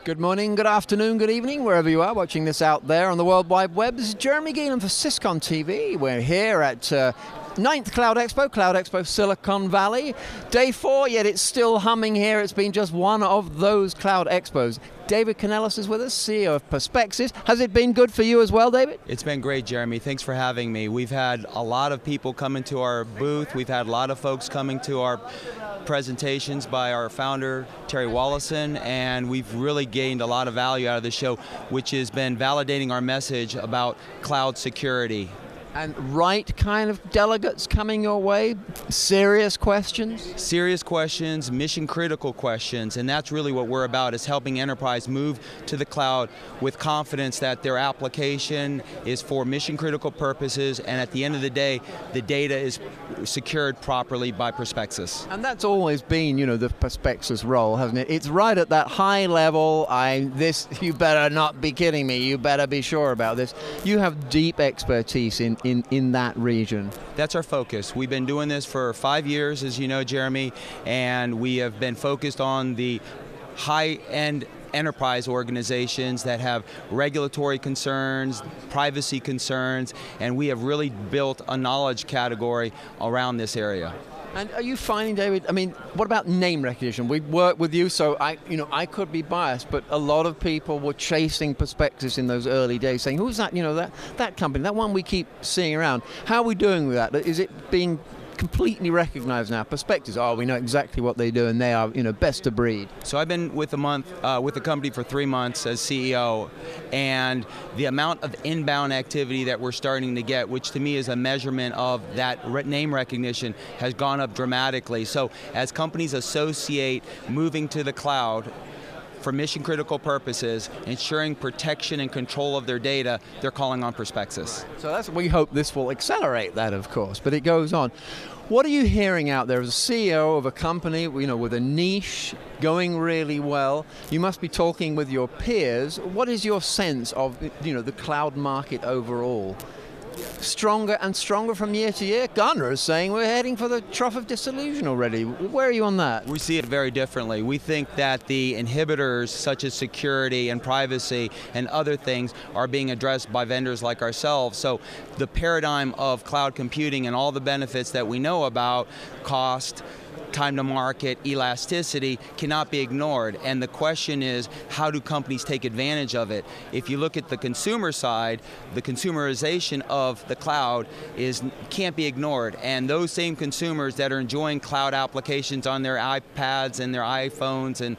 Good morning, good afternoon, good evening, wherever you are watching this out there on the World Wide Web. This is Jeremy Geelan for SYS-CON TV. We're here at 9th Cloud Expo Silicon Valley. Day 4, yet it's still humming here. It's been just one of those Cloud Expos. David Canellos is with us, CEO of PerspecSys. Has it been good for you as well, David? It's been great, Jeremy. Thanks for having me. We've had a lot of people come into our booth. We've had a lot of folks coming to our presentations by our founder, Terry Wallison, and we've really gained a lot of value out of the show, which has been validating our message about cloud security. And right kind of delegates coming your way? Serious questions? Serious questions, mission critical questions, and that's really what we're about, is helping enterprise move to the cloud with confidence that their application is for mission critical purposes, and at the end of the day, the data is secured properly by PerspecSys. And that's always been, you know, the PerspecSys role, hasn't it? It's right at that high level, you better not be kidding me, you better be sure about this. You have deep expertise in that region. That's our focus. We've been doing this for 5 years, as you know, Jeremy, and we have been focused on the high-end enterprise organizations that have regulatory concerns, privacy concerns, and we have really built a knowledge category around this area. And are you finding, David, I mean, what about name recognition? We work with you, so I could be biased, but a lot of people were chasing PerspecSys in those early days, saying, who's that, you know, that company, that one we keep seeing around. How are we doing with that? Is it being completely recognized now? PerspecSys, oh, we know exactly what they do, and they are, you know, best of breed. So I've been with the company for 3 months as CEO, and the amount of inbound activity that we're starting to get, which to me is a measurement of that name recognition, has gone up dramatically. So as companies associate moving to the cloud for mission critical purposes, ensuring protection and control of their data, they're calling on PerspecSys. So we hope this will accelerate that, of course, but it goes on. What are you hearing out there as a CEO of a company, you know, with a niche going really well? You must be talking with your peers. What is your sense of, you know, the cloud market overall? Stronger and stronger from year to year? Gartner is saying we're heading for the trough of disillusion already. Where are you on that? We see it very differently. We think that the inhibitors such as security and privacy and other things are being addressed by vendors like ourselves. So the paradigm of cloud computing and all the benefits that we know about, cost, time to market, elasticity, cannot be ignored. And the question is, how do companies take advantage of it? If you look at the consumer side, the consumerization of the cloud can't be ignored. And those same consumers that are enjoying cloud applications on their iPads and their iPhones and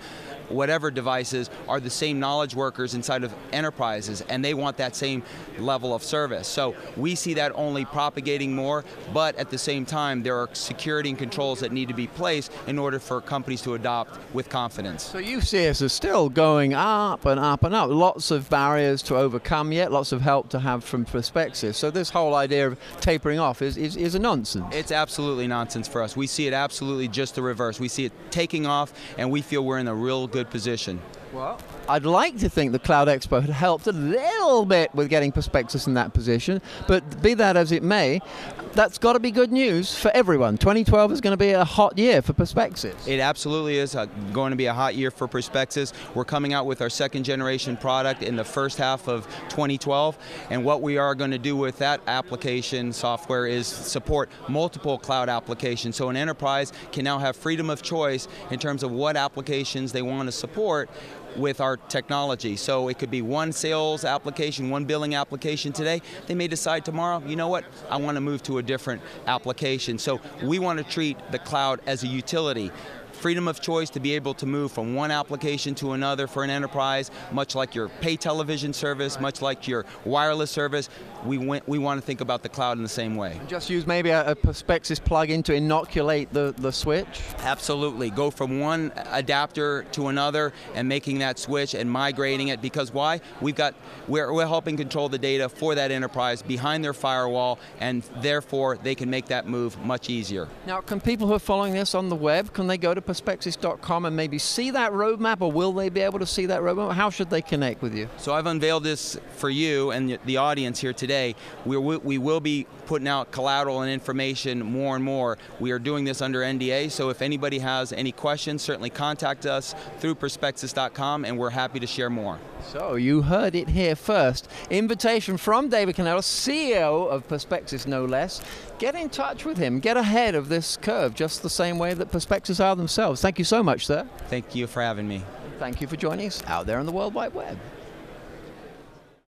whatever devices are the same knowledge workers inside of enterprises, and they want that same level of service. So we see that only propagating more, but at the same time there are security and controls that need to be placed in order for companies to adopt with confidence. So you see us as still going up and up and up. Lots of barriers to overcome yet, lots of help to have from PerspecSys. So this whole idea of tapering off is a nonsense. It's absolutely nonsense for us. We see it absolutely just the reverse. We see it taking off, and we feel we're in a real good position. Well, I'd like to think the Cloud Expo had helped a little bit with getting PerspecSys in that position, but be that as it may, that's got to be good news for everyone. 2012 is going to be a hot year for PerspecSys. It absolutely is going to be a hot year for PerspecSys. We're coming out with our second generation product in the first half of 2012, and what we are going to do with that application software is support multiple cloud applications, so an enterprise can now have freedom of choice in terms of what applications they want to support with our technology. So it could be one sales application, one billing application today. They may decide tomorrow, you know what, I want to move to a different application. So we want to treat the cloud as a utility. Freedom of choice to be able to move from one application to another for an enterprise, much like your pay television service, much like your wireless service. We want to think about the cloud in the same way. Just use maybe a PerspecSys plugin to inoculate the switch? Absolutely. Go from one adapter to another and making that switch and migrating it, because why? We're helping control the data for that enterprise behind their firewall, and therefore they can make that move much easier. Now, can people who are following this on the web, can they go to PerspecSys.com and maybe see that roadmap, or will they be able to see that roadmap? How should they connect with you? So I've unveiled this for you and the audience here today. We will be putting out collateral and information more and more. We are doing this under NDA, so if anybody has any questions, certainly contact us through PerspecSys.com, and we're happy to share more. So you heard it here first. Invitation from David Canellos, CEO of PerspecSys, no less. Get in touch with him. Get ahead of this curve, just the same way that PerspecSys are themselves. Thank you so much, sir. Thank you for having me. Thank you for joining us out there on the World Wide Web.